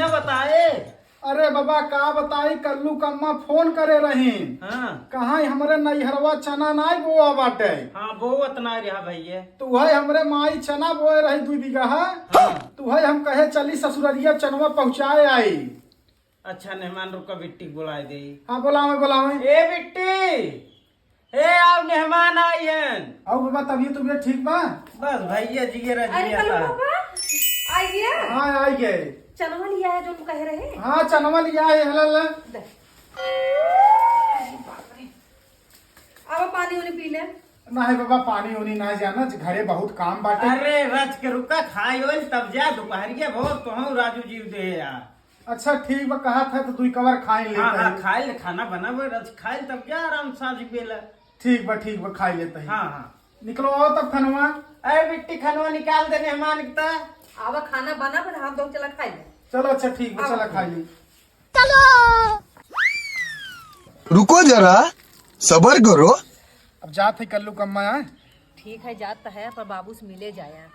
बढ़िया बताए। अरे बाबा का बताई, कल्लू कम्मा फोन करे रही। हाँ कहाँ हमरे नैहरवा चना नाई बोआ बाटे। हाँ बोवत ना रहा भैया। तो वही हमरे माई चना बोए रही 2 बीघा। हाँ। तो वही हम कहे चली ससुररिया चनवा पहुँचाए आई। अच्छा मेहमान रुका बिट्टी को बुला दे। हाँ बोलावे। ए बिट्टी, ए आओ मेहमान आई हैं। आओ बाबा, तबीयत ठीक बा? बस भैया जी के रह अरे कल्लू पापा आ गया। हाँ आई गए। चनवा लिया है जो तुम कह रहे। हाँ चनवा लिया है। हला अब पानी उन्हें पी ले। नहीं बाबा, पानी उनी ना जाना, घरे बहुत काम बाटे। अरे रच के रुका खाई होल तब जा दोपहरिया भोग तो राजू जी दे यार। अच्छा ठीक बा, कहा था तो 2 कवर खाई ले। हाँ खाई ले, खाना बना रच खाई तब जा आराम साझ बेला। ठीक बा खाई लेते हैं। हाँ निकलो आओ तब खनवा। अरे बिट्टी खनवा निकाल दे मेहमान की। अब खाना बना पर हाथ धो चला खाई ले। चलो अच्छा ठीक है, चला खाई ली। रुको जरा, सबर करो। अब जात है कल्लू कम्मा। ठीक है जाता है पर बाबू से मिले जाया।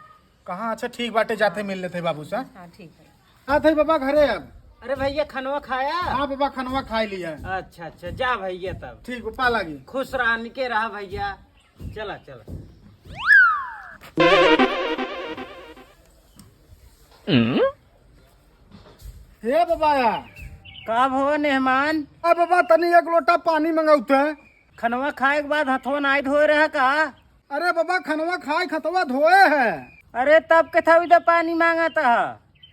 कहाँ? अच्छा ठीक बाटे, जाते मिल लेते बाबू से। हाँ ठीक है। आते बाबा घरे अब। अरे भैया खनवा खाया? हाँ बाबा खनवा खाई लिया। अच्छा अच्छा जा भैया तब। ठीक पा लगी। खुश रहा निके रहा भैया। चला चला। हे बाबा कब हो मेहमान? अब बाबा तनी 1 लोटा पानी मंगाउते। खनवा खाए के बाद हथवा नाई धोए रहा का? अरे बाबा खनवा खाए खतवा धोए है। अरे तब के था इधर पानी मांगा था।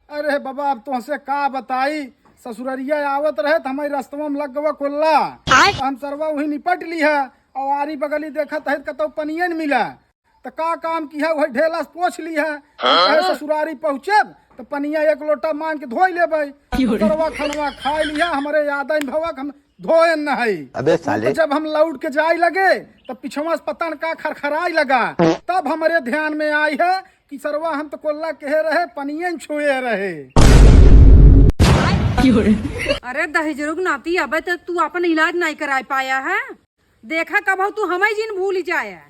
अरे बाबा अब तुमसे का बताई, ससुररिया आवत रहे तो हमारी रस्तवा में लग गवा कोल्ला। हम सरवा वही निपट ली है और आरी बगली देखत है कतो पनिये न मिला। तो का काम की है वही ढेला से पोछ ली है। ससुरारी पहुँचे तो पनिया 1 लोटा मांग के धोई ले। सरवा खनवा खाई लिया, हमारे याद भवक हम धोए न है। अबे साले। तो जब हम लौट के जाए लगे तो पिछवा से पता न का खरखराई लगा। तब हमारे ध्यान में आई है कि सरवा हम तो कोल्ला कहे रहे पनिये छुए रहे। अरे दहेजरुग नाती अब तक तू अपन इलाज नहीं करा पाया है। देखा कब हो तू हमें जिन भूल जाया।